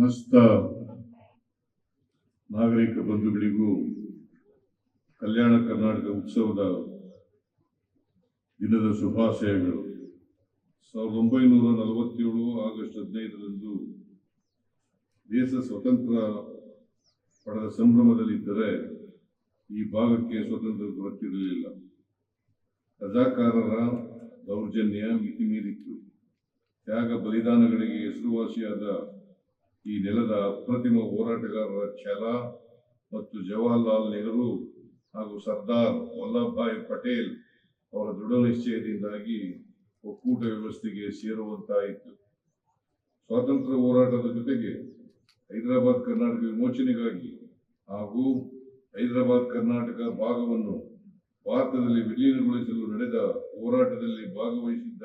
ಸಮಸ್ತ ನಾಗರಿಕ ಬಂಧುಗಳಿಗೂ ಕಲ್ಯಾಣ ಕರ್ನಾಟಕ ಉತ್ಸವದ ದಿನದ ಶುಭಾಶಯಗಳು. 1947 ಆಗಸ್ಟ್ 15ರಂದು ದೇಶ ಸ್ವತಂತ್ರ ಪಡೆದ ಸಂಭ್ರಮದಲ್ಲಿದ್ದರೆ ಈ ಭಾಗಕ್ಕೆ ಸ್ವತಂತ್ರ ದೊರಕಿರಲಿಲ್ಲ. ರಜಾಕಾರರ ದೌರ್ಜನ್ಯ ಮಿತಿಮೀರಿತ್ತು. ತ್ಯಾಗ ಬಲಿದಾನಗಳಿಗೆ ಹೆಸರುವಾಸಿಯಾದ ಈ ನೆಲದ ಅಪ್ರತಿಮ ಹೋರಾಟಗಾರರ ಛಲ ಮತ್ತು ಜವಾಹರ್ಲಾಲ್ ನೆಹರು ಹಾಗೂ ಸರ್ದಾರ್ ವಲ್ಲಭಭಾಯಿ ಪಟೇಲ್ ಅವರ ದೃಢ ನಿಶ್ಚಯದಿಂದಾಗಿ ಒಕ್ಕೂಟ ವ್ಯವಸ್ಥೆಗೆ ಸೇರುವಂತಾಯಿತು. ಸ್ವಾತಂತ್ರ್ಯ ಹೋರಾಟದ ಜೊತೆಗೆ ಹೈದರಾಬಾದ್ ಕರ್ನಾಟಕ ವಿಮೋಚನೆಗಾಗಿ ಹಾಗೂ ಹೈದರಾಬಾದ್ ಕರ್ನಾಟಕ ಭಾಗವನ್ನು ಭಾರತದಲ್ಲಿ ವಿಲೀನಗೊಳಿಸಲು ನಡೆದ ಹೋರಾಟದಲ್ಲಿ ಭಾಗವಹಿಸಿದ್ದ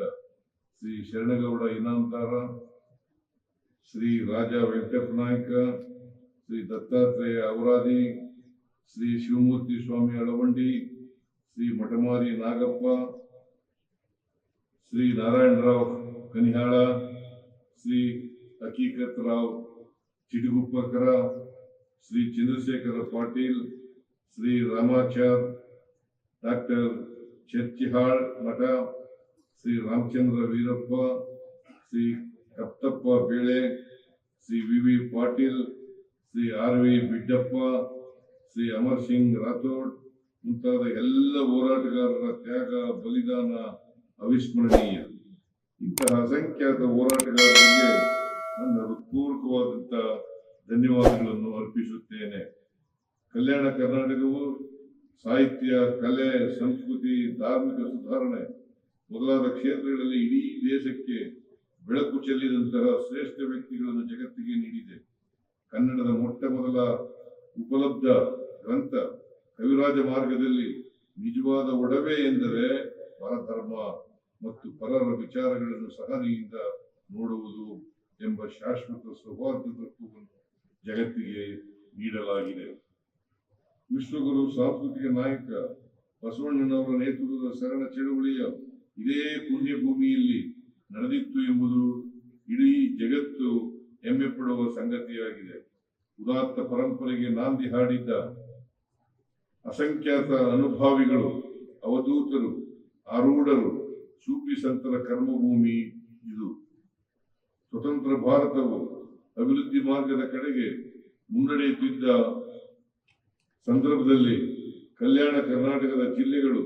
ಶ್ರೀ ಶರಣಗೌಡ ಇನಾಮದಾರ, ಶ್ರೀ ರಾಜ ವೆಂಕಟಪ್ಪ ನಾಯಕ, ಶ್ರೀ ದತ್ತಾತ್ರೇಯ ಅವರಾದಿ, ಶ್ರೀ ಶಿವಮೂರ್ತಿ ಸ್ವಾಮಿ ಅಳವಂಡಿ, ಶ್ರೀ ಮಠಮಾರಿ ನಾಗಪ್ಪ, ಶ್ರೀ ನಾರಾಯಣರಾವ್ ಕನಿಹಾಳ, ಶ್ರೀ ಹಕೀಕತ್ ರಾವ್ ಚಿಟಗುಪ್ಪಕರ, ಶ್ರೀ ಚಂದ್ರಶೇಖರ ಪಾಟೀಲ್, ಶ್ರೀ ರಾಮಾಚಾರ್, ಡಾಕ್ಟರ್ ಚರ್ಚಿಹಾಳ್ ಮಠ, ಶ್ರೀ ರಾಮಚಂದ್ರ ವೀರಪ್ಪ, ಶ್ರೀ ಕಪ್ತಪ್ಪ ಬೇಳೆ, ಶ್ರೀ ವಿ ಪಾಟೀಲ್, ಶ್ರೀ ವಿ ಬಿಡ್ಡಪ್ಪ, ಶ್ರೀ ಅಮರ್ ಸಿಂಗ್ ರಾಥೋಡ್ ಮುಂತಾದ ಎಲ್ಲ ಹೋರಾಟಗಾರರ ತ್ಯಾಗ ಬಲಿದಾನ ಅವಿಸ್ಮರಣೀಯ. ಇಂತಹ ಅಸಂಖ್ಯಾತ ಹೋರಾಟಗಾರರಿಗೆ ನನ್ನ ಹೃತ್ಪೂರ್ವಕವಾದಂತಹ ಧನ್ಯವಾದಗಳನ್ನು ಅರ್ಪಿಸುತ್ತೇನೆ. ಕಲ್ಯಾಣ ಕರ್ನಾಟಕವು ಸಾಹಿತ್ಯ, ಕಲೆ, ಸಂಸ್ಕೃತಿ, ಧಾರ್ಮಿಕ ಸುಧಾರಣೆ ಮೊದಲಾದ ಕ್ಷೇತ್ರಗಳಲ್ಲಿ ಇಡೀ ದೇಶಕ್ಕೆ ಬೆಳಕು ಚೆಲ್ಲಿದಂತಹ ಶ್ರೇಷ್ಠ ವ್ಯಕ್ತಿಗಳನ್ನು ಜಗತ್ತಿಗೆ ನೀಡಿದೆ. ಕನ್ನಡದ ಮೊಟ್ಟ ಮೊದಲ ಉಪಲಬ್ಧ ಗ್ರಂಥ ಕವಿರಾಜ ಮಾರ್ಗದಲ್ಲಿ ನಿಜವಾದ ಒಡವೆ ಎಂದರೆ ಪರಧರ್ಮ ಮತ್ತು ಪರರ ವಿಚಾರಗಳನ್ನು ಸಹನೆಯಿಂದ ನೋಡುವುದು ಎಂಬ ಶಾಶ್ವತ ಸೌಹಾರ್ದ ತತ್ವವನ್ನು ಜಗತ್ತಿಗೆ ನೀಡಲಾಗಿದೆ. ವಿಶ್ವಗುರು ಸಾಂಸ್ಕೃತಿಕ ನಾಯಕ ಬಸವಣ್ಣನವರ ನೇತೃತ್ವದ ಶರಣ ಚಳುವಳಿಯ ಇದೇ ಪುಣ್ಯ ಭೂಮಿಯಲ್ಲಿ ನಡೆದಿತ್ತು ಎಂಬುದು ಇಡೀ ಜಗತ್ತು ಹೆಮ್ಮೆ ಪಡುವ ಸಂಗತಿಯಾಗಿದೆ. ಉದಾತ್ತ ಪರಂಪರೆಗೆ ನಾಂದಿ ಹಾಡಿದ್ದ ಅಸಂಖ್ಯಾತ ಅನುಭಾವಿಗಳು, ಅವಧೂತರು, ಆರೂಢರು, ಸೂಫಿ ಸಂತರ ಕರ್ಮಭೂಮಿ ಇದು. ಸ್ವತಂತ್ರ ಭಾರತವು ಅಭಿವೃದ್ಧಿ ಮಾರ್ಗದ ಕಡೆಗೆ ಮುನ್ನಡೆಯುತ್ತಿದ್ದ ಸಂದರ್ಭದಲ್ಲಿ ಕಲ್ಯಾಣ ಕರ್ನಾಟಕದ ಜಿಲ್ಲೆಗಳು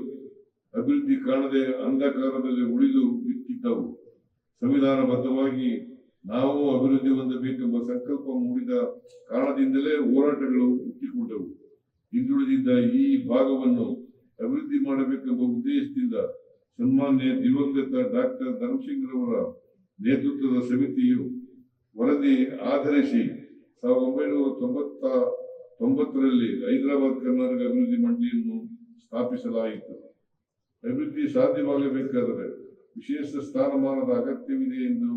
ಅಭಿವೃದ್ಧಿ ಕಾಣದೆ ಅಂಧಕಾರದಲ್ಲಿ ಉಳಿದು ಬಿಟ್ಟಿದ್ದವು. ಸಂವಿಧಾನಬದ್ಧವಾಗಿ ನಾವು ಅಭಿವೃದ್ಧಿ ಹೊಂದಬೇಕೆಂಬ ಸಂಕಲ್ಪ ಮೂಡಿದ ಕಾರಣದಿಂದಲೇ ಹೋರಾಟಗಳು ಹುಟ್ಟಿಕೊಂಡವು. ಹಿಂದುಳಿದಿದ್ದ ಈ ಭಾಗವನ್ನು ಅಭಿವೃದ್ಧಿ ಮಾಡಬೇಕೆಂಬ ಉದ್ದೇಶದಿಂದ ಸನ್ಮಾನ್ಯ ದಿವಂಗತ ಡಾಕ್ಟರ್ ಧರ್ಮಸಿಂಗ್ರವರ ನೇತೃತ್ವದ ಸಮಿತಿಯು ವರದಿ ಆಧರಿಸಿ 1999ರಲ್ಲಿ ಹೈದರಾಬಾದ್ ಕರ್ನಾಟಕ ಅಭಿವೃದ್ಧಿ ಮಂಡಳಿಯನ್ನು ಸ್ಥಾಪಿಸಲಾಯಿತು. ಅಭಿವೃದ್ಧಿ ಸಾಧ್ಯವಾಗಬೇಕಾದರೆ ವಿಶೇಷ ಸ್ಥಾನಮಾನದ ಅಗತ್ಯವಿದೆ ಎಂದು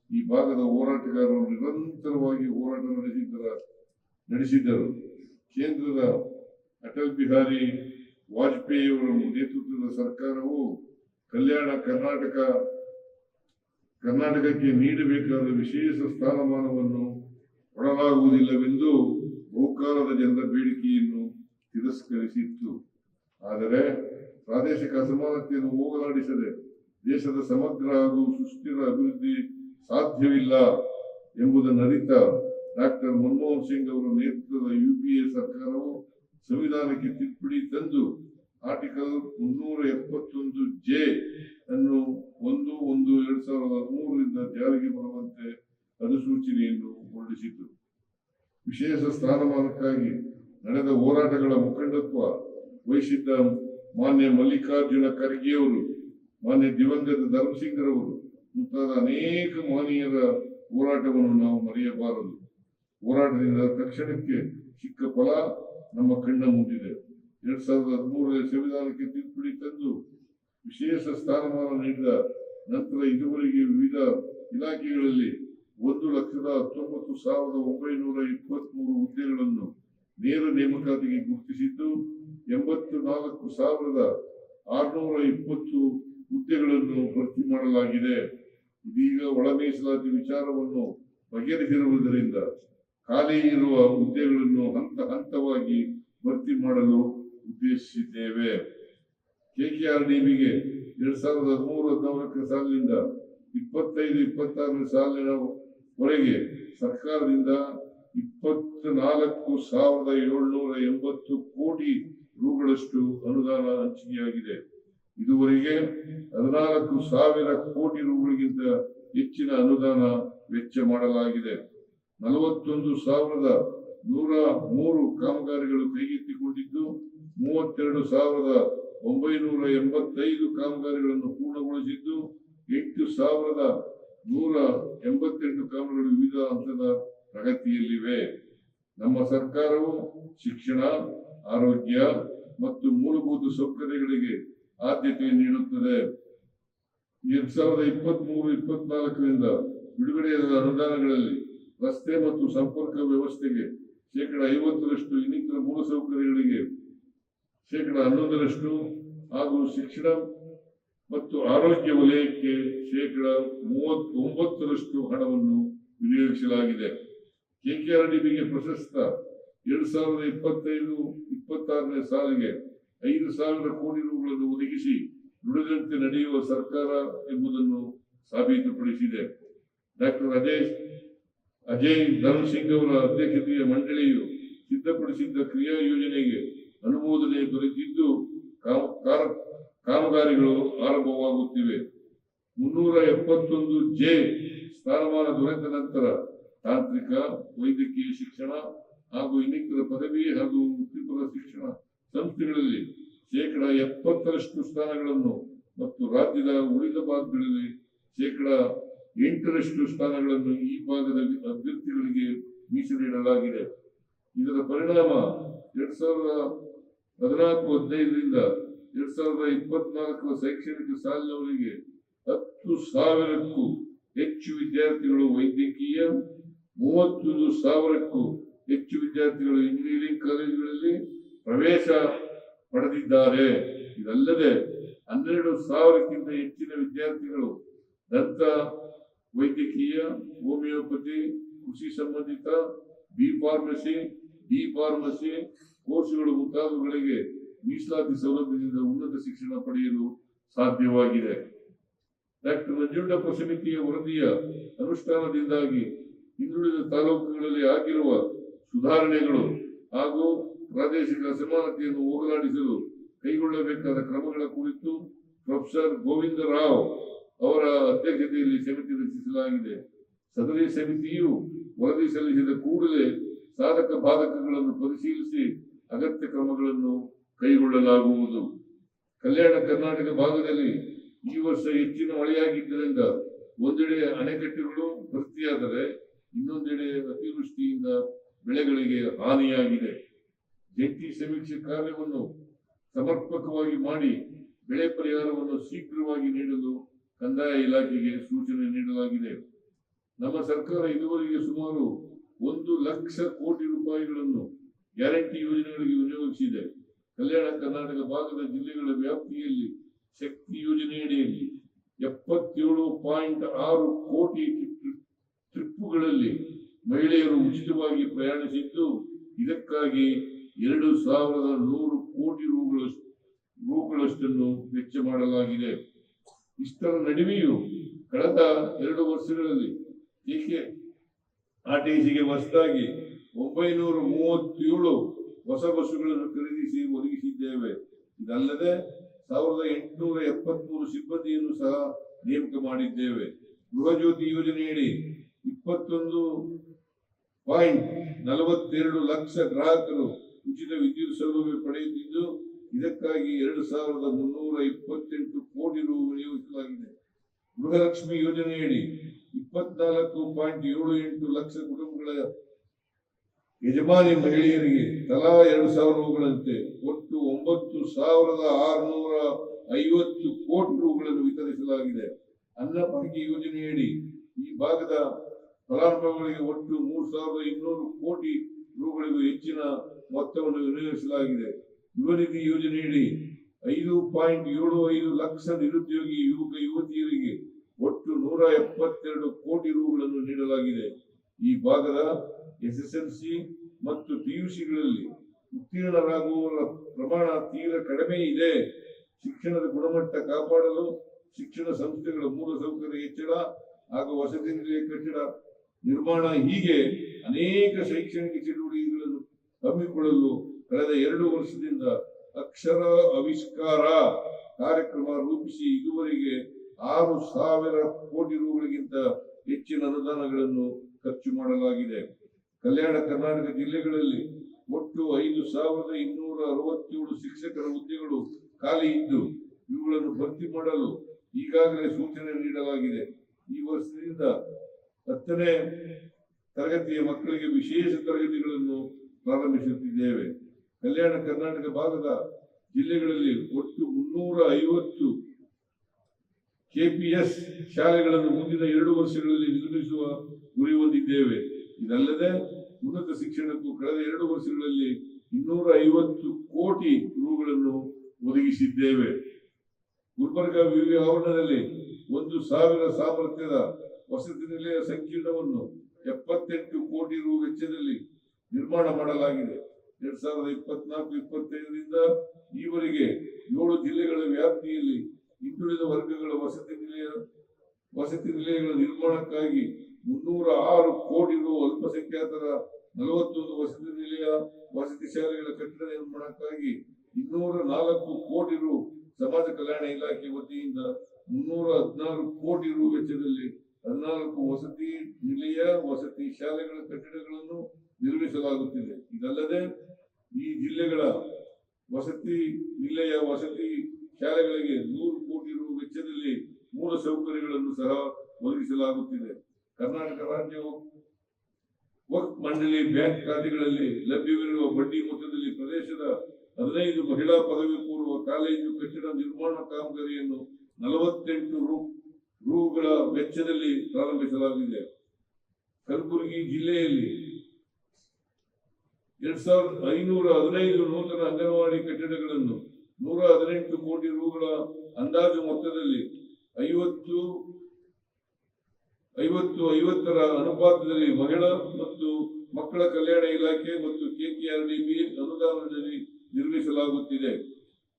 ಈ ಭಾಗದ ಹೋರಾಟಗಾರರು ನಿರಂತರವಾಗಿ ಹೋರಾಟ ನಡೆಸಿದ್ದರು. ಕೇಂದ್ರದ ಅಟಲ್ ಬಿಹಾರಿ ವಾಜಪೇಯಿಯವರ ನೇತೃತ್ವದ ಸರ್ಕಾರವು ಕಲ್ಯಾಣ ಕರ್ನಾಟಕಕ್ಕೆ ನೀಡಬೇಕಾದ ವಿಶೇಷ ಸ್ಥಾನಮಾನವನ್ನು ಕೊಡಲಾಗುವುದಿಲ್ಲವೆಂದು ಬಹುಕಾಲದ ಜನರ ಬೇಡಿಕೆಯನ್ನು ತಿರಸ್ಕರಿಸಿತ್ತು. ಆದರೆ ಪ್ರಾದೇಶಿಕ ಅಸಮಾನತೆಯನ್ನು ಹೋಗಲಾಡಿಸದೆ ದೇಶದ ಸಮಗ್ರ ಹಾಗೂ ಸುಸ್ಥಿರ ಅಭಿವೃದ್ಧಿ ಸಾಧ್ಯವಿಲ್ಲ ಎಂಬುದನ್ನು ಅರಿತ ಡಾಕ್ಟರ್ ಮನಮೋಹನ್ ಸಿಂಗ್ ಅವರ ನೇತೃತ್ವದ UPA ಸರ್ಕಾರವು ಸಂವಿಧಾನಕ್ಕೆ ತಿದ್ದುಪಡಿ ತಂದು ಆರ್ಟಿಕಲ್ 371J ಅನ್ನು 1/1/2013ರಿಂದ ಜಾರಿಗೆ ಬರುವಂತೆ ಅಧಿಸೂಚನೆಯನ್ನು ಹೊರಡಿಸಿತು. ವಿಶೇಷ ಸ್ಥಾನಮಾನಕ್ಕಾಗಿ ನಡೆದ ಹೋರಾಟಗಳ ಮುಖಂಡತ್ವ ವಹಿಸಿದ್ದ ಮಾನ್ಯ ಮಲ್ಲಿಕಾರ್ಜುನ ಖರ್ಗೆಯವರು, ಮಾನ್ಯ ದಿವಂಗತ ಧರ್ಮಸಿಂಗ್ರವರು ಮುಂತಾದ ಅನೇಕ ಮಹನೀಯರ ಹೋರಾಟವನ್ನು ನಾವು ಮರೆಯಬಾರದು. ಹೋರಾಟದಿಂದ ತಕ್ಷಣಕ್ಕೆ ಸಿಕ್ಕ ಫಲ ನಮ್ಮ ಕಣ್ಣ ಮುಂದಿದೆ. 2013ರಲ್ಲಿ ಸಂವಿಧಾನಕ್ಕೆ ತಿದ್ದುಪಡಿ ತಂದು ವಿಶೇಷ ಸ್ಥಾನಮಾನ ನೀಡಿದ ನಂತರ ಇದುವರೆಗೆ ವಿವಿಧ ಇಲಾಖೆಗಳಲ್ಲಿ 1,19,923 ಹುದ್ದೆಗಳನ್ನು ನೇರ ನೇಮಕಾತಿಗೆ ಗುರುತಿಸಿದ್ದು 84,620 ಹುದ್ದೆಗಳನ್ನು ಭರ್ತಿ ಮಾಡಲಾಗಿದೆ. ಇದೀಗ ಒಳ ಮೀಸಲಾತಿ ವಿಚಾರವನ್ನು ಬಗೆಹರಿಸಿರುವುದರಿಂದ ಖಾಲಿ ಇರುವ ಹುದ್ದೆಗಳನ್ನು ಹಂತ ಹಂತವಾಗಿ ಭರ್ತಿ ಮಾಡಲು ಉದ್ದೇಶಿಸಿದ್ದೇವೆ. KKRDBಗೆ 2013-14 ಸಾಲಿನಿಂದ 25-26 ಸಾಲಿನವರೆಗೆ ಸರ್ಕಾರದಿಂದ 24,780 ಕೋಟಿ ರುಗಳಷ್ಟು ಅನುದಾನ ಹಂಚಿಕೆಯಾಗಿದೆ. ಇದುವರೆಗೆ 14,000 ಕೋಟಿ ರುಗಳಿಗಿಂತ ಹೆಚ್ಚಿನ ಅನುದಾನ ವೆಚ್ಚ ಮಾಡಲಾಗಿದೆ. 41,103 ಕಾಮಗಾರಿಗಳು ಕೈಗೆತ್ತಿಕೊಂಡಿದ್ದು 32,985 ಕಾಮಗಾರಿಗಳನ್ನು ಪೂರ್ಣಗೊಳಿಸಿದ್ದು 8,188 ಕಾಮಗಾರಿಗಳು ವಿವಿಧ ಹಂತದ ಪ್ರಗತಿಯಲ್ಲಿವೆ. ನಮ್ಮ ಸರ್ಕಾರವು ಶಿಕ್ಷಣ, ಆರೋಗ್ಯ ಮತ್ತು ಮೂಲಭೂತ ಸೌಕರ್ಯಗಳಿಗೆ ಆದ್ಯತೆ ನೀಡುತ್ತದೆ. 2023-24ರಿಂದ ಬಿಡುಗಡೆಯಾದ ಅನುದಾನಗಳಲ್ಲಿ ರಸ್ತೆ ಮತ್ತು ಸಂಪರ್ಕ ವ್ಯವಸ್ಥೆಗೆ 50% ಇನ್ನಿತರ ಮೂಲಸೌಕರ್ಯಗಳಿಗೆ 11% ಹಾಗೂ ಶಿಕ್ಷಣ ಮತ್ತು ಆರೋಗ್ಯ ವಲಯಕ್ಕೆ 39% ಹಣವನ್ನು ವಿನಿಯೋಗಿಸಲಾಗಿದೆ. KKRDBಗೆ ಪ್ರಸಕ್ತ 2025-26 ಸಾಲಿಗೆ 5,000 ಕೋಟಿ ರುಗಳನ್ನು ಒದಗಿಸಿ ನುಡಿದಂತೆ ನಡೆಯುವ ಸರ್ಕಾರ ಎಂಬುದನ್ನು ಸಾಬೀತುಪಡಿಸಿದೆ. ಡಾಕ್ಟರ್ ಅಜಯ್ ಧರ್ಮ್ ಸಿಂಗ್ ಅವರ ಅಧ್ಯಕ್ಷತೆಯ ಮಂಡಳಿಯು ಸಿದ್ಧಪಡಿಸಿದ್ದ ಕ್ರಿಯಾ ಯೋಜನೆಗೆ ಅನುಮೋದನೆ ದೊರೆತಿದ್ದು ಕಾಮಗಾರಿಗಳು ಆರಂಭವಾಗುತ್ತಿವೆ. 371 ಜೆ ಸ್ಥಾನಮಾನ ದೊರೆತ ನಂತರ ತಾಂತ್ರಿಕ, ವೈದ್ಯಕೀಯ ಶಿಕ್ಷಣ ಹಾಗೂ ಇನ್ನಿತರ ಪದವಿ ಹಾಗೂ ವೃತ್ತಿಪರ ಶಿಕ್ಷಣ ಸಂಸ್ಥೆಗಳಲ್ಲಿ 70% ಸ್ಥಾನಗಳನ್ನು ಮತ್ತು ರಾಜ್ಯದ ಉಳಿದ ಭಾಗಗಳಲ್ಲಿ 8% ಸ್ಥಾನಗಳನ್ನು ಈ ಭಾಗದ ಅಭ್ಯರ್ಥಿಗಳಿಗೆ ಮೀಸಲಿಡಲಾಗಿದೆ. ಇದರ ಪರಿಣಾಮ 2014-15ರಿಂದ 2024 ಶೈಕ್ಷಣಿಕ ಸಾಲಿನವರೆಗೆ 10,000ಕ್ಕೂ ಹೆಚ್ಚು ವಿದ್ಯಾರ್ಥಿಗಳು ವೈದ್ಯಕೀಯ, 31,000ಕ್ಕೂ ಹೆಚ್ಚು ವಿದ್ಯಾರ್ಥಿಗಳು ಇಂಜಿನಿಯರಿಂಗ್ ಕಾಲೇಜುಗಳಲ್ಲಿ ಪ್ರವೇಶ ಪಡೆದಿದ್ದಾರೆ. ಇದಲ್ಲದೆ 12,000ಕ್ಕಿಂತ ಹೆಚ್ಚಿನ ವಿದ್ಯಾರ್ಥಿಗಳು ದಂತ ವೈದ್ಯಕೀಯ, ಹೋಮಿಯೋಪತಿ, ಕೃಷಿ ಸಂಬಂಧಿತ, ಬಿ ಫಾರ್ಮಸಿ ಕೋರ್ಸುಗಳು ಮುಂತಾದವುಗಳಿಗೆ ಮೀಸಲಾತಿ ಸೌಲಭ್ಯದಿಂದ ಉನ್ನತ ಶಿಕ್ಷಣ ಪಡೆಯಲು ಸಾಧ್ಯವಾಗಿದೆ. ಡಾಕ್ಟರ್ ನಂಜುಂಡಪ್ಪ ಸಮಿತಿಯ ವರದಿಯ ಅನುಷ್ಠಾನದಿಂದಾಗಿ ಹಿಂದುಳಿದ ತಾಲೂಕುಗಳಲ್ಲಿ ಆಗಿರುವ ಸುಧಾರಣೆಗಳು ಹಾಗೂ ಪ್ರಾದೇಶಿಕ ಅಸಮಾನತೆಯನ್ನು ಹೋಗಲಾಡಿಸಲು ಕೈಗೊಳ್ಳಬೇಕಾದ ಕ್ರಮಗಳ ಕುರಿತು ಪ್ರೊಫೆಸರ್ ಗೋವಿಂದ ರಾವ್ ಅವರ ಅಧ್ಯಕ್ಷತೆಯಲ್ಲಿ ಸಮಿತಿ ರಚಿಸಲಾಗಿದೆ. ಸದರಿ ಸಮಿತಿಯು ವರದಿ ಸಲ್ಲಿಸಿದ ಕೂಡಲೇ ಸಾಧಕ ಬಾಧಕಗಳನ್ನು ಪರಿಶೀಲಿಸಿ ಅಗತ್ಯ ಕ್ರಮಗಳನ್ನು ಕೈಗೊಳ್ಳಲಾಗುವುದು. ಕಲ್ಯಾಣ ಕರ್ನಾಟಕ ಭಾಗದಲ್ಲಿ ಈ ವರ್ಷ ಹೆಚ್ಚಿನ ಮಳೆಯಾಗಿದ್ದರಿಂದ ಒಂದೆಡೆ ಅಣೆಕಟ್ಟೆಗಳು ಭರ್ತಿಯಾದರೆ ಇನ್ನೊಂದೆಡೆ ಅತಿವೃಷ್ಟಿಯಿಂದ ಬೆಳೆಗಳಿಗೆ ಹಾನಿಯಾಗಿದೆ. ಜಂಟಿ ಸಮೀಕ್ಷೆ ಕಾರ್ಯವನ್ನು ಸಮರ್ಪಕವಾಗಿ ಮಾಡಿ ಬೆಳೆ ಪರಿಹಾರವನ್ನು ಶೀಘ್ರವಾಗಿ ನೀಡಲು ಕಂದಾಯ ಇಲಾಖೆಗೆ ಸೂಚನೆ ನೀಡಲಾಗಿದೆ. ನಮ್ಮ ಸರ್ಕಾರ ಇದುವರೆಗೆ ಸುಮಾರು 1 ಲಕ್ಷ ಕೋಟಿ ರೂಪಾಯಿಗಳನ್ನು ಗ್ಯಾರಂಟಿ ಯೋಜನೆಗಳಿಗೆ ವಿನಿಯೋಗಿಸಿದೆ. ಕಲ್ಯಾಣ ಕರ್ನಾಟಕ ಭಾಗದ ಜಿಲ್ಲೆಗಳ ವ್ಯಾಪ್ತಿಯಲ್ಲಿ ಶಕ್ತಿ ಯೋಜನೆಯಡಿಯಲ್ಲಿ 77.6 ಕೋಟಿ ಟ್ರಿಪ್ಪುಗಳಲ್ಲಿ ಮಹಿಳೆಯರು ಉಚಿತವಾಗಿ ಪ್ರಯಾಣಿಸಿದ್ದು, ಇದಕ್ಕಾಗಿ 2,100 ಕೋಟಿ ರುಗಳಷ್ಟನ್ನು ವೆಚ್ಚ ಮಾಡಲಾಗಿದೆ. ಇಷ್ಟರ ನಡುವೆಯೂ ಕಳೆದ 2 ವರ್ಷಗಳಲ್ಲಿ KKRTCಗೆ ಹೊಸದಾಗಿ 937 ಹೊಸ ಬಸ್ಸುಗಳನ್ನು ಖರೀದಿಸಿ ಒದಗಿಸಿದ್ದೇವೆ. ಇದಲ್ಲದೆ 1,873 ಸಿಬ್ಬಂದಿಯನ್ನು ಸಹ ನೇಮಕ ಮಾಡಿದ್ದೇವೆ. ಗೃಹ ಜ್ಯೋತಿ ಯೋಜನೆಯಡಿ 21.42 ಲಕ್ಷ ಗ್ರಾಹಕರು ಉಚಿತ ವಿದ್ಯುತ್ ಸೌಲಭ್ಯ ಪಡೆಯುತ್ತಿದ್ದು, ಇದಕ್ಕಾಗಿ 2,328 ಕೋಟಿ ರು ವಿನಿಯೋಗಿಸಲಾಗಿದೆ. ಗೃಹಲಕ್ಷ್ಮಿ ಯೋಜನೆಯಡಿ 24.78 ಲಕ್ಷ ಕುಟುಂಬಗಳ ಯಜಮಾನಿ ಮಹಿಳೆಯರಿಗೆ ತಲಾ 2,000 ರುಗಳಂತೆ ಒಟ್ಟು 9,650 ಕೋಟಿ ರುಗಳನ್ನು ವಿತರಿಸಲಾಗಿದೆ. ಅನ್ನಭಾಗ್ಯ ಯೋಜನೆಯಡಿ ಈ ಭಾಗದ ಫಲಾನುಭವಿಗಳಿಗೆ ಒಟ್ಟು 3,200 ಕೋಟಿ ರುಗಳಿಗೂ ಹೆಚ್ಚಿನ ಮೊತ್ತವನ್ನು ವಿನಿಯೋಗಿಸಲಾಗಿದೆ. ಯುವ ನಿಧಿ ಯೋಜನೆಯಡಿ 5.75 ಲಕ್ಷ ನಿರುದ್ಯೋಗಿ ಯುವಕ ಯುವತಿಯರಿಗೆ ಒಟ್ಟು 172 ಕೋಟಿ ರುಗಳನ್ನು ನೀಡಲಾಗಿದೆ. ಈ ಭಾಗದ SSLC ಮತ್ತು PUCಗಳಲ್ಲಿ ಉತ್ತೀರ್ಣರಾಗುವವರ ಪ್ರಮಾಣ ತೀರ ಕಡಿಮೆ ಇದೆ. ಶಿಕ್ಷಣದ ಗುಣಮಟ್ಟ ಕಾಪಾಡಲು ಶಿಕ್ಷಣ ಸಂಸ್ಥೆಗಳ ಮೂಲಸೌಕರ್ಯ ಹೆಚ್ಚಳ ಹಾಗೂ ವಸತಿ ನಿಲಯ ಕಟ್ಟಡ ನಿರ್ಮಾಣ ಹೀಗೆ ಅನೇಕ ಶೈಕ್ಷಣಿಕ ಚಟುವಟಿಕೆಗಳನ್ನು ಹಮ್ಮಿಕೊಳ್ಳಲು ಕಳೆದ 2 ವರ್ಷದಿಂದ ಅಕ್ಷರ ಆವಿಷ್ಕಾರ ಕಾರ್ಯಕ್ರಮ ರೂಪಿಸಿ ಇದುವರೆಗೆ 6,000 ಕೋಟಿ ರೂಗಳಿಗಿಂತ ಹೆಚ್ಚಿನ ಅನುದಾನಗಳನ್ನು ಖರ್ಚು ಮಾಡಲಾಗಿದೆ. ಕಲ್ಯಾಣ ಕರ್ನಾಟಕ ಜಿಲ್ಲೆಗಳಲ್ಲಿ ಒಟ್ಟು 5,267 ಶಿಕ್ಷಕರ ಹುದ್ದೆಗಳು ಖಾಲಿ ಇದ್ದು ಇವುಗಳನ್ನು ಭರ್ತಿ ಮಾಡಲು ಈಗಾಗಲೇ ಸೂಚನೆ ನೀಡಲಾಗಿದೆ. ಈ ವರ್ಷದಿಂದ 10ನೇ ತರಗತಿಯ ಮಕ್ಕಳಿಗೆ ವಿಶೇಷ ತರಗತಿಗಳನ್ನು ಪ್ರಾರಂಭಿಸುತ್ತಿದ್ದೇವೆ. ಕಲ್ಯಾಣ ಕರ್ನಾಟಕ ಭಾಗದ ಜಿಲ್ಲೆಗಳಲ್ಲಿ ಒಟ್ಟು 350 KPS ಶಾಲೆಗಳನ್ನು ಮುಂದಿನ 2 ವರ್ಷಗಳಲ್ಲಿ ನಿರ್ಮಿಸುವ ಗುರಿ ಹೊಂದಿದ್ದೇವೆ. ಇದಲ್ಲದೆ ಉನ್ನತ ಶಿಕ್ಷಣಕ್ಕೂ ಕಳೆದ 2 ವರ್ಷಗಳಲ್ಲಿ 250 ಕೋಟಿ ರೂಗಳನ್ನು ಒದಗಿಸಿದ್ದೇವೆ. ಗುಲ್ಬರ್ಗ ವಿವಿ ಆವರಣದಲ್ಲಿ 1,000 ಸಾಮರ್ಥ್ಯದ ವಸತಿ ನಿಲಯ ಸಂಕೀರ್ಣವನ್ನು 78 ಕೋಟಿ ರು ವೆಚ್ಚದಲ್ಲಿ ನಿರ್ಮಾಣ ಮಾಡಲಾಗಿದೆ. 2024-25ರಿಂದ ಈವರೆಗೆ 7 ಜಿಲ್ಲೆಗಳ ವ್ಯಾಪ್ತಿಯಲ್ಲಿ ಹಿಂದುಳಿದ ವರ್ಗಗಳ ವಸತಿ ನಿಲಯಗಳ ನಿರ್ಮಾಣಕ್ಕಾಗಿ 306 ಕೋಟಿ ರು, ಅಲ್ಪಸಂಖ್ಯಾತರ 41 ವಸತಿ ನಿಲಯ ವಸತಿ ಶಾಲೆಗಳ ಕಟ್ಟಡ ನಿರ್ಮಾಣಕ್ಕಾಗಿ 204 ಕೋಟಿ ರು, ಸಮಾಜ ಕಲ್ಯಾಣ ಇಲಾಖೆ ವತಿಯಿಂದ 316 ಕೋಟಿ ರು ವೆಚ್ಚದಲ್ಲಿ 14 ವಸತಿ ನಿಲಯ ವಸತಿ ಶಾಲೆಗಳ ಕಟ್ಟಡಗಳನ್ನು ನಿರ್ಮಿಸಲಾಗುತ್ತಿದೆ. ಇದಲ್ಲದೆ ಈ ಜಿಲ್ಲೆಗಳ ವಸತಿ ನಿಲಯ ವಸತಿ ಶಾಲೆಗಳಿಗೆ 100 ಕೋಟಿ ರು ವೆಚ್ಚದಲ್ಲಿ ಮೂಲ ಸೌಕರ್ಯಗಳನ್ನು ಸಹ ಒದಗಿಸಲಾಗುತ್ತಿದೆ. ಕರ್ನಾಟಕ ರಾಜ್ಯ ವಕ್ಫ್ ಮಂಡಳಿ ಬ್ಯಾಂಕ್ ಖಾತೆಗಳಲ್ಲಿ ಲಭ್ಯವಿರುವ ಬಡ್ಡಿ ಮೊತ್ತದಲ್ಲಿ ಪ್ರದೇಶದ 15 ಮಹಿಳಾ ಪದವಿ ಪೂರ್ವ ಕಾಲೇಜು ಕಟ್ಟಡ ನಿರ್ಮಾಣ ಕಾಮಗಾರಿಯನ್ನು 48 ರೂಗಳ ವೆಚ್ಚದಲ್ಲಿ ಪ್ರಾರಂಭಿಸಲಾಗಿದೆ. ಕಲಬುರಗಿ ಜಿಲ್ಲೆಯಲ್ಲಿ 2,515 ನೂತನ ಅಂಗನವಾಡಿ ಕಟ್ಟಡಗಳನ್ನು 118 ಕೋಟಿ ರೂಗಳ ಅಂದಾಜು ಮೊತ್ತದಲ್ಲಿ 50-50 ಅನುಪಾತದಲ್ಲಿ ಮಹಿಳಾ ಮತ್ತು ಮಕ್ಕಳ ಕಲ್ಯಾಣ ಇಲಾಖೆ ಮತ್ತು KKRDB ಅನುದಾನದಲ್ಲಿ ನಿರ್ಮಿಸಲಾಗುತ್ತಿದೆ.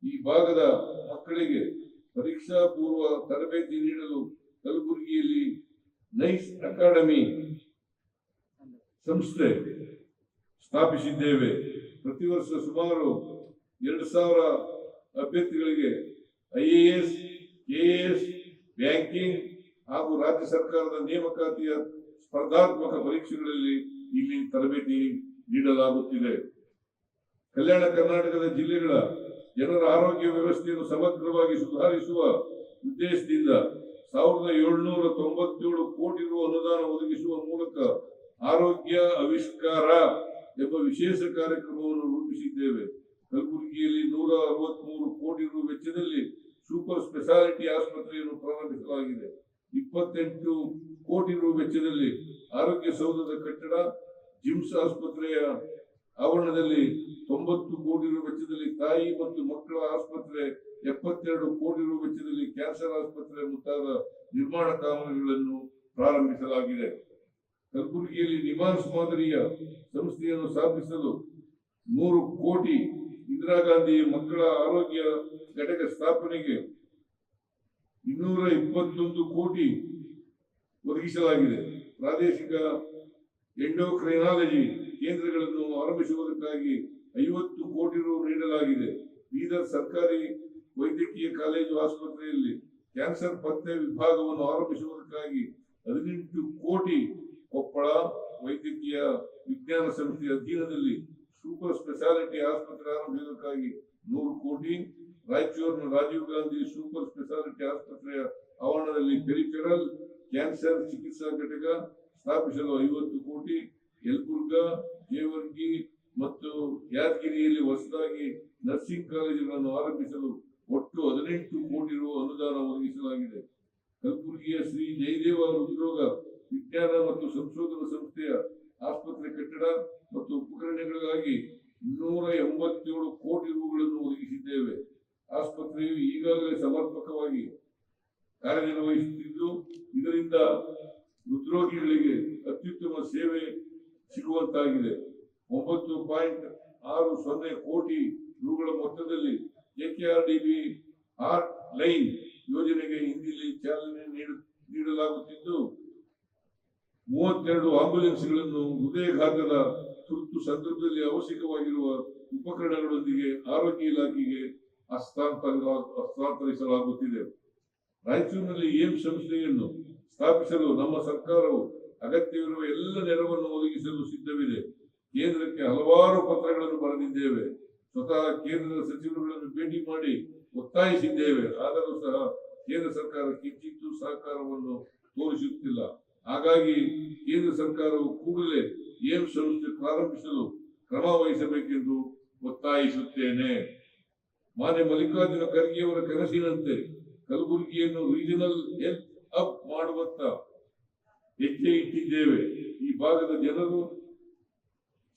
ಈ ಭಾಗದ ಮಕ್ಕಳಿಗೆ ಪರೀಕ್ಷಾ ಪೂರ್ವ ತರಬೇತಿ ನೀಡಲು ಕಲಬುರಗಿಯಲ್ಲಿ ನೈಸ್ ಅಕಾಡೆಮಿ ಸಂಸ್ಥೆ ಸ್ಥಾಪಿಸಿದ್ದೇವೆ. ಪ್ರತಿ ವರ್ಷ ಸುಮಾರು 2,000 ಅಭ್ಯರ್ಥಿಗಳಿಗೆ IAS, KAS, ಬ್ಯಾಂಕಿಂಗ್ ಹಾಗೂ ರಾಜ್ಯ ಸರ್ಕಾರದ ನೇಮಕಾತಿಯ ಸ್ಪರ್ಧಾತ್ಮಕ ಪರೀಕ್ಷೆಗಳಲ್ಲಿ ಇಲ್ಲಿ ತರಬೇತಿ ನೀಡಲಾಗುತ್ತಿದೆ. ಕಲ್ಯಾಣ ಕರ್ನಾಟಕದ ಜಿಲ್ಲೆಗಳ ಜನರ ಆರೋಗ್ಯ ವ್ಯವಸ್ಥೆಯನ್ನು ಸಮಗ್ರವಾಗಿ ಸುಧಾರಿಸುವ ಉದ್ದೇಶದಿಂದ 1,797 ಕೋಟಿ ರು ಅನುದಾನ ಒದಗಿಸುವ ಮೂಲಕ ಆರೋಗ್ಯ ಆವಿಷ್ಕಾರ ಎಂಬ ವಿಶೇಷ ಕಾರ್ಯಕ್ರಮವನ್ನು ರೂಪಿಸಿದ್ದೇವೆ. ಕಲಬುರಗಿಯಲ್ಲಿ 163 ಕೋಟಿ ರು ವೆಚ್ಚದಲ್ಲಿ ಸೂಪರ್ ಸ್ಪೆಷಾಲಿಟಿ ಆಸ್ಪತ್ರೆಯನ್ನು ಪ್ರಾರಂಭಿಸಲಾಗಿದೆ. 28 ಕೋಟಿ ರು ವೆಚ್ಚದಲ್ಲಿ ಆರೋಗ್ಯ ಸೌಧದ ಕಟ್ಟಡ, ಜಿಮ್ಸ್ ಆಸ್ಪತ್ರೆಯ ಆವರಣದಲ್ಲಿ 90 ಕೋಟಿ ರು ವೆಚ್ಚದಲ್ಲಿ ತಾಯಿ ಮತ್ತು ಮಕ್ಕಳ ಆಸ್ಪತ್ರೆ, 72 ಕೋಟಿ ರು ವೆಚ್ಚದಲ್ಲಿ ಕ್ಯಾನ್ಸರ್ ಆಸ್ಪತ್ರೆ ಮುಂತಾದ ನಿರ್ಮಾಣ ಕಾಮಗಾರಿಗಳನ್ನು ಪ್ರಾರಂಭಿಸಲಾಗಿದೆ. ಕಲಬುರಗಿಯಲ್ಲಿ ನಿಮಾನ್ಸ್ ಮಾದರಿಯ ಸಂಸ್ಥೆಯನ್ನು ಸ್ಥಾಪಿಸಲು 100 ಕೋಟಿ, ಇಂದಿರಾ ಗಾಂಧಿ ಮಕ್ಕಳ ಆರೋಗ್ಯ ಘಟಕ ಸ್ಥಾಪನೆಗೆ 221 ಕೋಟಿ ಒದಗಿಸಲಾಗಿದೆ. ಪ್ರಾದೇಶಿಕ ಎಂಡೋಕ್ರೈನಾಲಜಿ ಕೇಂದ್ರಗಳನ್ನು ಆರಂಭಿಸುವುದಕ್ಕಾಗಿ 50 ಕೋಟಿ ರು ನೀಡಲಾಗಿದೆ. ಬೀದರ್ ಸರ್ಕಾರಿ ವೈದ್ಯಕೀಯ ಕಾಲೇಜು ಆಸ್ಪತ್ರೆಯಲ್ಲಿ ಕ್ಯಾನ್ಸರ್ ಪತ್ತೆ ವಿಭಾಗವನ್ನು ಆರಂಭಿಸುವುದಕ್ಕಾಗಿ 18 ಕೋಟಿ, ಕೊಪ್ಪಳ ವೈದ್ಯಕೀಯ ವಿಜ್ಞಾನ ಸಂಸ್ಥೆಯ ಅಧೀನದಲ್ಲಿ ಸೂಪರ್ ಸ್ಪೆಷಾಲಿಟಿ ಆಸ್ಪತ್ರೆ ಆರಂಭಿಸುವುದಕ್ಕಾಗಿ 100 ಕೋಟಿ, ರಾಯಚೂರಿನ ರಾಜೀವ್ ಗಾಂಧಿ ಸೂಪರ್ ಸ್ಪೆಷಾಲಿಟಿ ಆಸ್ಪತ್ರೆಯ ಆವರಣದಲ್ಲಿ ಪೆರಿಫೆರಲ್ ಕ್ಯಾನ್ಸರ್ ಚಿಕಿತ್ಸಾ ಘಟಕ ಸ್ಥಾಪಿಸಲು 50 ಕೋಟಿ, ಯಲಬುರ್ಗಾ, ಜೇವರ್ಗಿ ಮತ್ತು ಯಾದಗಿರಿಯಲ್ಲಿ ಹೊಸದಾಗಿ ನರ್ಸಿಂಗ್ ಕಾಲೇಜುಗಳನ್ನು ಆರಂಭಿಸಲು ಒಟ್ಟು 18 ಕೋಟಿ ರು ಅನುದಾನ ಒದಗಿಸಲಾಗಿದೆ. ಕಲಬುರಗಿಯ ಶ್ರೀ ಜಯದೇವ ಹೃದ್ರೋಗ ವಿಜ್ಞಾನ ಮತ್ತು ಸಂಶೋಧನಾ ಸಂಸ್ಥೆಯ ಆಸ್ಪತ್ರೆ ಕಟ್ಟಡ ಮತ್ತು ಉಪಕರಣಗಳಿಗಾಗಿ 287 ಕೋಟಿ ರೂಗಳನ್ನು ಒದಗಿಸಿದ್ದೇವೆ. ಆಸ್ಪತ್ರೆಯು ಈಗಾಗಲೇ ಸಮರ್ಪಕವಾಗಿ ಕಾರ್ಯನಿರ್ವಹಿಸುತ್ತಿದ್ದು ಇದರಿಂದ ಹೃದ್ರೋಗಿಗಳಿಗೆ ಅತ್ಯುತ್ತಮ ಸೇವೆ ಸಿಗುವಂತಾಗಿದೆ. 9.60 ಕೋಟಿ ರುಗಳ ಮೊತ್ತದಲ್ಲಿ ಕೆಕೆಆರ್ಡಿಬಿ ಹಾರ್ಟ್ ಲೈನ್ ಯೋಜನೆಗೆ ಇಂದಿಲ್ಲಿ ಚಾಲನೆ ನೀಡಲಾಗುತ್ತಿದ್ದು 32 ಆಂಬ್ಯುಲೆನ್ಸ್ಗಳನ್ನು ಹೃದಯಘಾತದ ತುರ್ತು ಸಂದರ್ಭದಲ್ಲಿ ಅವಶ್ಯಕವಾಗಿರುವ ಉಪಕರಣಗಳೊಂದಿಗೆ ಆರೋಗ್ಯ ಇಲಾಖೆಗೆ ಹಸ್ತಾಂತರಿಸಲಾಗುತ್ತಿದೆ. ರಾಯಚೂರಿನಲ್ಲಿ ಏಮ್ಸ್ ಸಂಸ್ಥೆಯನ್ನು ಸ್ಥಾಪಿಸಲು ನಮ್ಮ ಸರ್ಕಾರವು ಅಗತ್ಯವಿರುವ ಎಲ್ಲ ನೆರವನ್ನು ಒದಗಿಸಲು ಸಿದ್ಧವಿದೆ. ಕೇಂದ್ರಕ್ಕೆ ಹಲವಾರು ಪತ್ರಗಳನ್ನು ಬರೆದಿದ್ದೇವೆ. ಸ್ವತಃ ಕೇಂದ್ರದ ಸಚಿವರುಗಳನ್ನು ಭೇಟಿ ಮಾಡಿ ಒತ್ತಾಯಿಸಿದ್ದೇವೆ. ಆದರೂ ಸಹ ಕೇಂದ್ರ ಸರ್ಕಾರ ಕಿಂಚಿತ್ತೂ ಸಹಕಾರವನ್ನು ತೋರಿಸುತ್ತಿಲ್ಲ. ಹಾಗಾಗಿ ಕೇಂದ್ರ ಸರ್ಕಾರವು ಕೂಡಲೇ ಏಮ್ಸ್ ಸಂಸ್ಥೆ ಪ್ರಾರಂಭಿಸಲು ಕ್ರಮ ವಹಿಸಬೇಕೆಂದು ಒತ್ತಾಯಿಸುತ್ತೇನೆ. ಮಾನ್ಯ ಮಲ್ಲಿಕಾರ್ಜುನ ಖರ್ಗೆಯವರ ಕನಸಿನಂತೆ ಕಲಬುರಗಿಯನ್ನು ರೀಜನಲ್ ಹೆಲ್ತ್ ಹಬ್ ಮಾಡುವತ್ತ ಹೆಜ್ಜೆ ಇಟ್ಟಿದ್ದೇವೆ. ಈ ಭಾಗದ ಜನರು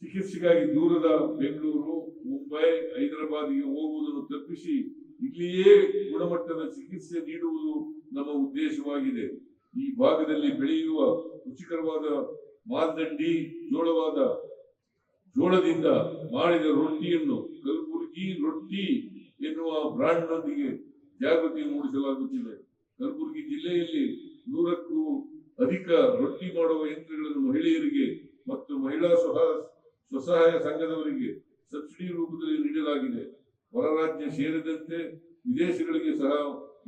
ಚಿಕಿತ್ಸೆಗಾಗಿ ದೂರದ ಬೆಂಗಳೂರು, ಮುಂಬೈ, ಹೈದರಾಬಾದ್ಗೆ ಹೋಗುವುದನ್ನು ತಪ್ಪಿಸಿ ಇಲ್ಲಿಯೇ ಗುಣಮಟ್ಟದ ಚಿಕಿತ್ಸೆ ನೀಡುವುದು ನಮ್ಮ ಉದ್ದೇಶವಾಗಿದೆ. ಈ ಭಾಗದಲ್ಲಿ ಬೆಳೆಯುವ ರುಚಿಕರವಾದ ಮಾಲ್ದಂಡಿ ಜೋಳದಿಂದ ಮಾಡಿದ ರೊಟ್ಟಿಯನ್ನು ಕಲಬುರಗಿ ರೊಟ್ಟಿ ಎನ್ನುವ ಬ್ರಾಂಡ್ನೊಂದಿಗೆ ಜಾಗೃತಿ ಮೂಡಿಸಲಾಗುತ್ತಿದೆ. ಕಲಬುರಗಿ ಜಿಲ್ಲೆಯಲ್ಲಿ 100ಕ್ಕೂ ಅಧಿಕ ರೊಟ್ಟಿ ಮಾಡುವ ಯಂತ್ರಗಳನ್ನು ಮಹಿಳೆಯರಿಗೆ ಮತ್ತು ಮಹಿಳಾ ಸ್ವಸಹಾಯ ಸಂಘದವರಿಗೆ ಸಬ್ಸಿಡಿ ರೂಪದಲ್ಲಿ ನೀಡಲಾಗಿದೆ. ಹೊರ ರಾಜ್ಯ ಸೇರಿದಂತೆ ವಿದೇಶಗಳಿಗೆ ಸಹ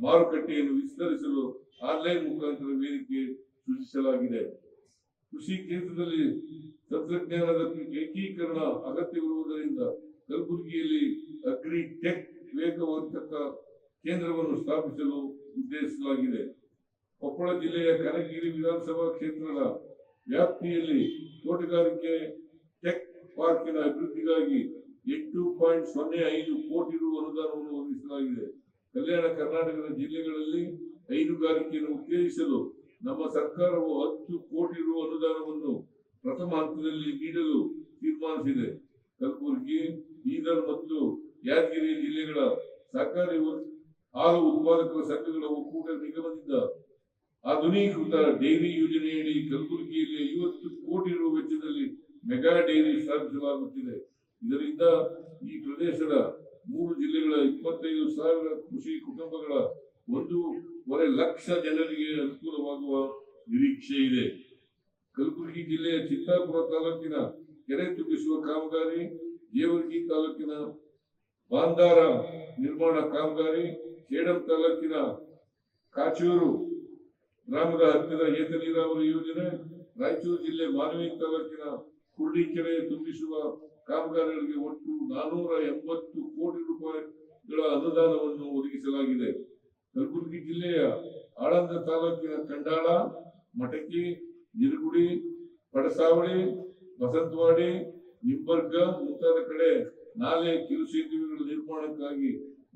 ಮಾರುಕಟ್ಟೆಯನ್ನು ವಿಸ್ತರಿಸಲು ಆನ್ಲೈನ್ ಮುಖಾಂತರ ವೇದಿಕೆ ಸೃಷ್ಟಿಸಲಾಗಿದೆ. ಕೃಷಿ ಕ್ಷೇತ್ರದಲ್ಲಿ ತಂತ್ರಜ್ಞಾನದ ಏಕೀಕರಣ ಅಗತ್ಯವಿರುವುದರಿಂದ ಕಲಬುರಗಿಯಲ್ಲಿ ಅಗ್ರಿ ಟೆಕ್ ವೇಗವರ್ಧಕ ಕೇಂದ್ರವನ್ನು ಸ್ಥಾಪಿಸಲು ಉದ್ದೇಶಿಸಲಾಗಿದೆ. ಕೊಪ್ಪಳ ಜಿಲ್ಲೆಯ ಕನಕಗಿರಿ ವಿಧಾನಸಭಾ ಕ್ಷೇತ್ರದ ವ್ಯಾಪ್ತಿಯಲ್ಲಿ ತೋಟಗಾರಿಕೆ ಟೆಕ್ ಪಾರ್ಕಿನ ಅಭಿವೃದ್ಧಿಗಾಗಿ 8.05 ಕೋಟಿ ರು ಅನುದಾನವನ್ನು ಒದಗಿಸಲಾಗಿದೆ. ಕಲ್ಯಾಣ ಕರ್ನಾಟಕದ ಜಿಲ್ಲೆಗಳಲ್ಲಿ ಹೈನುಗಾರಿಕೆಯನ್ನು ಉತ್ತೇಜಿಸಲು ನಮ್ಮ ಸರ್ಕಾರವು 10 ಕೋಟಿ ರು ಅನುದಾನವನ್ನು ಪ್ರಥಮ ಹಂತದಲ್ಲಿ ನೀಡಲು ತೀರ್ಮಾನಿಸಿದೆ. ಕಲಬುರಗಿ, ಬೀದರ್ ಮತ್ತು ಯಾದಗಿರಿ ಜಿಲ್ಲೆಗಳ ಸಹಕಾರಿ ಹಾಲು ಉತ್ಪಾದಕರ ಸಂಘಗಳ ಒಕ್ಕೂಟ ನಿಗಮದಿಂದ ಆಧುನೀಕೃತ ಡೈರಿ ಯೋಜನೆಯಡಿ ಕಲಬುರಗಿಯಲ್ಲಿ 50 ಕೋಟಿ ರು ವೆಚ್ಚದಲ್ಲಿ ಮೆಗಾ ಡೈರಿ ಸ್ಥಾಪಿಸಲಾಗುತ್ತಿದೆ. ಇದರಿಂದ ಈ ಪ್ರದೇಶದ 3 ಜಿಲ್ಲೆಗಳ 25,000 ಕೃಷಿ ಕುಟುಂಬಗಳ 1.5 ಲಕ್ಷ ಜನರಿಗೆ ಅನುಕೂಲವಾಗುವ ನಿರೀಕ್ಷೆ ಇದೆ. ಕಲಬುರಗಿ ಜಿಲ್ಲೆಯ ಚಿತ್ತಾಪುರ ತಾಲೂಕಿನ ಕೆರೆ ತುಂಬಿಸುವ ಕಾಮಗಾರಿ, ಜೇವರ್ಗಿ ತಾಲೂಕಿನ ಬಾಂದಾರ ನಿರ್ಮಾಣ ಕಾಮಗಾರಿ, ಸೇಡಂ ತಾಲೂಕಿನ ಕಾಚೂರು ಗ್ರಾಮದ ಹತ್ತಿರ ಏತ ನೀರಾವರಿ ಯೋಜನೆ, ರಾಯಚೂರು ಜಿಲ್ಲೆ ಮಾನವಿ ತಾಲೂಕಿನ ಕುರ್ಡಿ ಕೆರೆ ತುಂಬಿಸುವ ಕಾಮಗಾರಿಗಳಿಗೆ ಒಟ್ಟು 480 ಕೋಟಿ ರೂಪಾಯಿಗಳ ಅನುದಾನವನ್ನು ಒದಗಿಸಲಾಗಿದೆ. ಕಲಬುರಗಿ ಜಿಲ್ಲೆಯ ಆಳಂದ ತಾಲೂಕಿನ ಕಂಡಾಳ, ಮಟಕಿ, ನಿರಗುಡಿ, ಪಡಸಾವಳಿ, ಬಸಂತವಾಡಿ, ನಿಂಬರ್ಗ ಮುಂತಾದ ಕಡೆ ನಾಲೆ ಕಿರುಸೇತುವೆಗಳ ನಿರ್ಮಾಣಕ್ಕಾಗಿ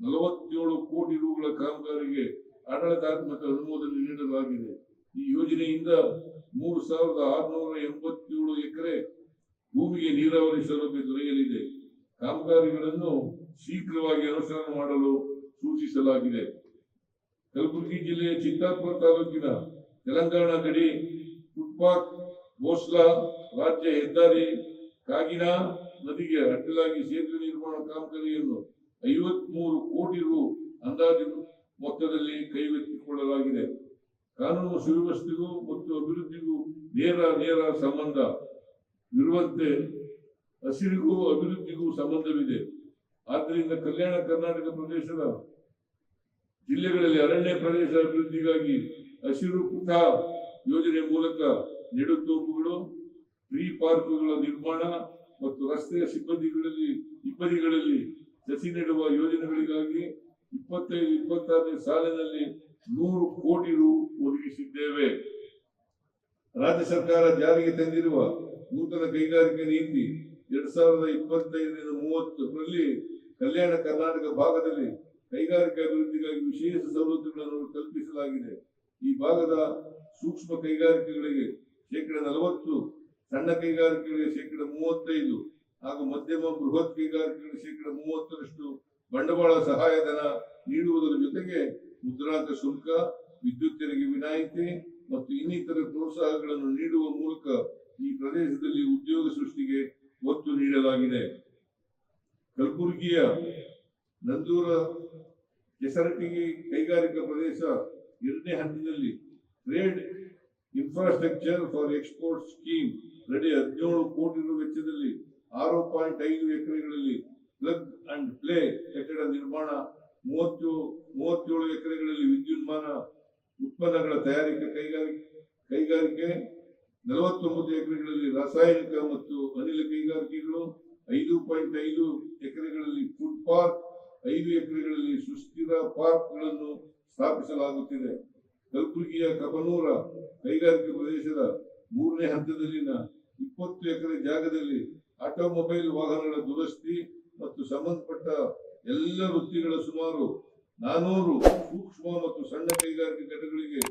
47 ಕೋಟಿ ರುಗಳ ಕಾಮಗಾರಿಗೆ ಆಡಳಿತಾತ್ಮಕ ಅನುಮೋದನೆ ನೀಡಲಾಗಿದೆ. ಈ ಯೋಜನೆಯಿಂದ 3,687 ಎಕರೆ ಭೂಮಿಗೆ ನೀರಾವರಿ ಸೌಲಭ್ಯ ದೊರೆಯಲಿದೆ. ಕಾಮಗಾರಿಗಳನ್ನು ಶೀಘ್ರವಾಗಿ ಅನುಷ್ಠಾನ ಮಾಡಲು ಸೂಚಿಸಲಾಗಿದೆ. ಕಲಬುರಗಿ ಜಿಲ್ಲೆಯ ಚಿತ್ತಾಪುರ ತಾಲೂಕಿನ ತೆಲಂಗಾಣ ಗಡಿ ಫುಟ್ಪಾತ್ ಬೋಸ್ಲಾ ರಾಜ್ಯ ಹೆದ್ದಾರಿ ಕಾಗಿನಾ ನದಿಗೆ ಅಡ್ಡಲಾಗಿ ಸೇತುವೆ ನಿರ್ಮಾಣ ಕಾಮಗಾರಿಯನ್ನು 53 ಕೋಟಿ ರು ಅಂದಾಜು ಮೊತ್ತದಲ್ಲಿ ಕೈಗೆತ್ತಿಕೊಳ್ಳಲಾಗಿದೆ. ಕಾನೂನು ಸುವ್ಯವಸ್ಥೆಗೂ ಮತ್ತು ಅಭಿವೃದ್ಧಿಗೂ ನೇರ ಸಂಬಂಧ ಇರುವಂತೆ ಹಸಿರಿಗೂ ಅಭಿವೃದ್ಧಿಗೂ ಸಂಬಂಧವಿದೆ. ಆದ್ದರಿಂದ ಕಲ್ಯಾಣ ಕರ್ನಾಟಕ ಪ್ರದೇಶದ ಜಿಲ್ಲೆಗಳಲ್ಲಿ ಅರಣ್ಯ ಪ್ರದೇಶ ಅಭಿವೃದ್ಧಿಗಾಗಿ ಹಸಿರು ಪಥ ಯೋಜನೆ ಮೂಲಕ ನೆಡುತೋಪುಗಳು, ಟ್ರೀ ಪಾರ್ಕ್ಗಳ ನಿರ್ಮಾಣ ಮತ್ತು ರಸ್ತೆಯ ಇಬ್ಬದಿಗಳಲ್ಲಿ ಸಸಿ ನೆಡುವ ಯೋಜನೆಗಳಿಗಾಗಿ 25-26ನೇ ಸಾಲಿನಲ್ಲಿ 100 ಕೋಟಿ ರು ಒದಗಿಸಿದ್ದೇವೆ. ರಾಜ್ಯ ಸರ್ಕಾರ ಜಾರಿಗೆ ತಂದಿರುವ ನೂತನ ಕೈಗಾರಿಕಾ ನೀತಿ 2025-30ರಲ್ಲಿ ಕಲ್ಯಾಣ ಕರ್ನಾಟಕ ಭಾಗದಲ್ಲಿ ಕೈಗಾರಿಕಾ ಅಭಿವೃದ್ಧಿಗಾಗಿ ವಿಶೇಷ ಸವಲತ್ತುಗಳನ್ನು ಕಲ್ಪಿಸಲಾಗಿದೆ. ಈ ಭಾಗದ ಸೂಕ್ಷ್ಮ ಕೈಗಾರಿಕೆಗಳಿಗೆ 40%, ಸಣ್ಣ ಕೈಗಾರಿಕೆಗಳಿಗೆ 35% ಹಾಗೂ ಮಧ್ಯಮ ಬೃಹತ್ ಕೈಗಾರಿಕೆಗಳಿಗೆ 30% ಬಂಡವಾಳ ಸಹಾಯಧನ ನೀಡುವುದರ ಜೊತೆಗೆ ಮುದ್ರಾಂಕ ಶುಲ್ಕ, ವಿದ್ಯುತ್ ತೆರಿಗೆ ವಿನಾಯಿತಿ ಮತ್ತು ಇನ್ನಿತರ ಪ್ರೋತ್ಸಾಹಗಳನ್ನು ನೀಡುವ ಮೂಲಕ ಈ ಪ್ರದೇಶದಲ್ಲಿ ಉದ್ಯೋಗ ಸೃಷ್ಟಿಗೆ ಒತ್ತು ನೀಡಲಾಗಿದೆ. ಕಲಬುರಗಿಯ ನಂದೂರ ಕೆಸರಟಗಿ ಕೈಗಾರಿಕಾ ಪ್ರದೇಶ ಎರಡನೇ ಹಂತದಲ್ಲಿ trade infrastructure for export scheme ಅಡಿ 17 ಕೋಟಿ ರು ವೆಚ್ಚದಲ್ಲಿ 6.5 ಎಕರೆಗಳಲ್ಲಿ ಪ್ಲಗ್ ಅಂಡ್ ಪ್ಲೇ ಕಟ್ಟಡ ನಿರ್ಮಾಣ, 37 ಎಕರೆಗಳಲ್ಲಿ ವಿದ್ಯುನ್ಮಾನ ಉತ್ಪನ್ನಗಳ ತಯಾರಿಕೆ ಕೈಗಾರಿಕೆ, 49 ಎಕರೆಗಳಲ್ಲಿ ರಾಸಾಯನಿಕ ಮತ್ತು ಅನಿಲ ಕೈಗಾರಿಕೆಗಳು, 5.5 ಎಕರೆಗಳಲ್ಲಿ ಫುಡ್ ಪಾರ್ಕ್, 5 ಎಕರೆಗಳಲ್ಲಿ ಸುಸ್ಥಿರ ಪಾರ್ಕ್ಗಳನ್ನು ಸ್ಥಾಪಿಸಲಾಗುತ್ತಿದೆ. ಕಲಬುರಗಿಯ ಕಬನೂರ ಕೈಗಾರಿಕಾ ಪ್ರದೇಶದ 3ನೇ ಹಂತದಲ್ಲಿನ 20 ಎಕರೆ ಜಾಗದಲ್ಲಿ ಆಟೋಮೊಬೈಲ್ ವಾಹನಗಳ ದುರಸ್ತಿ ಮತ್ತು ಸಂಬಂಧಪಟ್ಟ ಎಲ್ಲ ವೃತ್ತಿಗಳ ಸುಮಾರು 400 ಸೂಕ್ಷ್ಮ ಮತ್ತು ಸಣ್ಣ ಕೈಗಾರಿಕಾ ಘಟಕಗಳಿಗೆ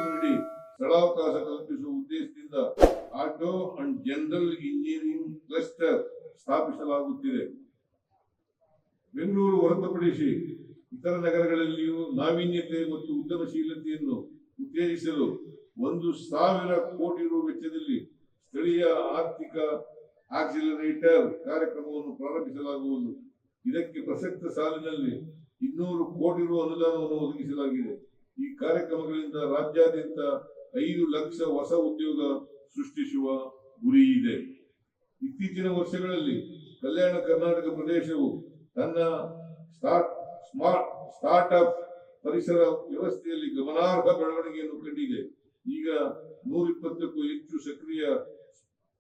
ನೀಡಿ ಸ್ಥಳಾವಕಾಶ ಕಲ್ಪಿಸುವ ಉದ್ದೇಶದಿಂದ auto and general engineering cluster ಸ್ಥಾಪಿಸಲಾಗುತ್ತಿದೆ. ಬೆಂಗಳೂರು ಹೊರತುಪಡಿಸಿ ಇತರ ನಗರಗಳಲ್ಲಿಯೂ ನಾವೀನ್ಯತೆ ಮತ್ತು ಉದ್ಯಮಶೀಲತೆಯನ್ನು ಉತ್ತೇಜಿಸಲು 1,000 ಕೋಟಿ ರು ವೆಚ್ಚದಲ್ಲಿ ಸ್ಥಳೀಯ ಆರ್ಥಿಕ ಆಕ್ಸಿಲರೇಟರ್ ಕಾರ್ಯಕ್ರಮವನ್ನು ಪ್ರಾರಂಭಿಸಲಾಗುವುದು. ಇದಕ್ಕೆ ಪ್ರಸಕ್ತ ಸಾಲಿನಲ್ಲಿ 200 ಕೋಟಿ ರು ಅನುದಾನವನ್ನು ಒದಗಿಸಲಾಗಿದೆ. ಈ ಕಾರ್ಯಕ್ರಮಗಳಿಂದ ರಾಜ್ಯಾದ್ಯಂತ 5 ಲಕ್ಷ ಹೊಸ ಉದ್ಯೋಗ ಸೃಷ್ಟಿಸುವ ಗುರಿ ಇದೆ. ಇತ್ತೀಚಿನ ವರ್ಷಗಳಲ್ಲಿ ಕಲ್ಯಾಣ ಕರ್ನಾಟಕ ಪ್ರದೇಶವು ತನ್ನ ಸ್ಟಾರ್ಟ್ಅಪ್ ಪರಿಸರ ವ್ಯವಸ್ಥೆಯಲ್ಲಿ ಗಮನಾರ್ಹ ಬೆಳವಣಿಗೆಯನ್ನು ಕಂಡಿದೆ. ಈಗ 120ಕ್ಕೂ ಹೆಚ್ಚು ಸಕ್ರಿಯ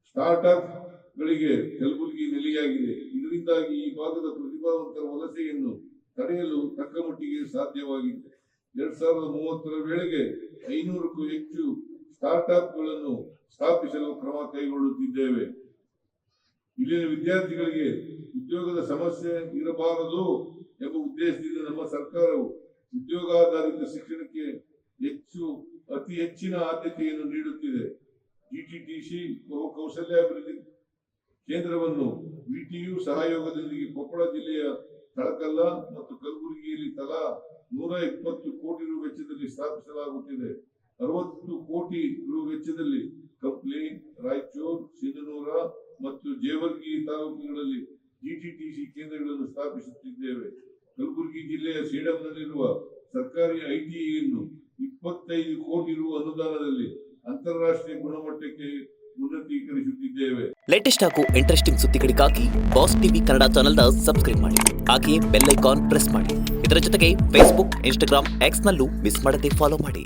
ಸ್ಟಾರ್ಟ್ಅಪ್ ಗಳಿಗೆ ಕಲಬುರಗಿ ನೆಲೆಯಾಗಿದೆ. ಇದರಿಂದಾಗಿ ಈ ಭಾಗದ ಪ್ರತಿಭಾವಂತರ ವಲಸೆಯನ್ನು ತಡೆಯಲು ತಕ್ಕ ಮಟ್ಟಿಗೆ ಸಾಧ್ಯವಾಗಿದೆ. 2030ರ ವೇಳೆಗೆ 500ಕ್ಕೂ ಹೆಚ್ಚು ಸ್ಟಾರ್ಟ್ಅಪ್ ಗಳನ್ನು ಸ್ಥಾಪಿಸಲು ಕ್ರಮ ಕೈಗೊಳ್ಳುತ್ತಿದ್ದೇವೆ. ಇಲ್ಲಿನ ವಿದ್ಯಾರ್ಥಿಗಳಿಗೆ ಉದ್ಯೋಗದ ಸಮಸ್ಯೆ ಇರಬಾರದು ಎಂಬ ಉದ್ದೇಶದಿಂದ ನಮ್ಮ ಸರ್ಕಾರವು ಉದ್ಯೋಗಾಧಾರಿತ ಶಿಕ್ಷಣಕ್ಕೆ ಅತಿ ಹೆಚ್ಚಿನ ಆದ್ಯತೆಯನ್ನು ನೀಡುತ್ತಿದೆ. ಜಿಟಿಟಿಸಿ ಬಹು ಕೌಶಲ್ಯಾಭಿವೃದ್ಧಿ ಕೇಂದ್ರವನ್ನು ವಿಟಿಯು ಸಹಯೋಗದೊಂದಿಗೆ ಕೊಪ್ಪಳ ಜಿಲ್ಲೆಯ ತಳಕಲ್ಲ ಮತ್ತು ಕಲಬುರಗಿಯಲ್ಲಿ ತಲಾ 120 ಕೋಟಿ ರು ವೆಚ್ಚದಲ್ಲಿ ಸ್ಥಾಪಿಸಲಾಗುತ್ತಿದೆ. 60 ಕೋಟಿ ರು ವೆಚ್ಚದಲ್ಲಿ ಕಂಪ್ಲಿ, ರಾಯಚೂರು, ಸಿಂಧನೂರ ಮತ್ತು ಜೇವರ್ಗಿ ತಾಲೂಕುಗಳಲ್ಲಿ ಜಿಟಿಟಿಸಿ ಕೇಂದ್ರಗಳನ್ನು ಸ್ಥಾಪಿಸುತ್ತಿದ್ದೇವೆ. ಕಲಬುರಗಿ ಜಿಲ್ಲೆಯ ಸೇಡಂನಲ್ಲಿರುವ ಸರ್ಕಾರಿ ಐಟಿಐಯನ್ನು 25 ಕೋಟಿ ರು ಅನುದಾನದಲ್ಲಿ ಅಂತಾರಾಷ್ಟ್ರೀಯ ಗುಣಮಟ್ಟಕ್ಕೆ ಉನ್ನತೀಕರಿಸುತ್ತಿದ್ದೇವೆ. ಲೇಟೆಸ್ಟ್ ಹಾಗೂ ಇಂಟ್ರೆಸ್ಟಿಂಗ್ ಸುದ್ದಿಗಳಿಗಾಗಿ ಬಾಸ್ ಟಿವಿ ಕನ್ನಡ ಚಾನೆಲ್ನ ಸಬ್ಸ್ಕ್ರೈಬ್ ಮಾಡಿ. ಹಾಗೆಯೇ ಬೆಲ್ ಐಕಾನ್ ಪ್ರೆಸ್ ಮಾಡಿ. ಇದರ ಜೊತೆಗೆ ಫೇಸ್ಬುಕ್, ಇನ್ಸ್ಟಾಗ್ರಾಮ್, ಎಕ್ಸ್ ನಲ್ಲೂ ಮಿಸ್ ಮಾಡದೆ ಫಾಲೋ ಮಾಡಿ.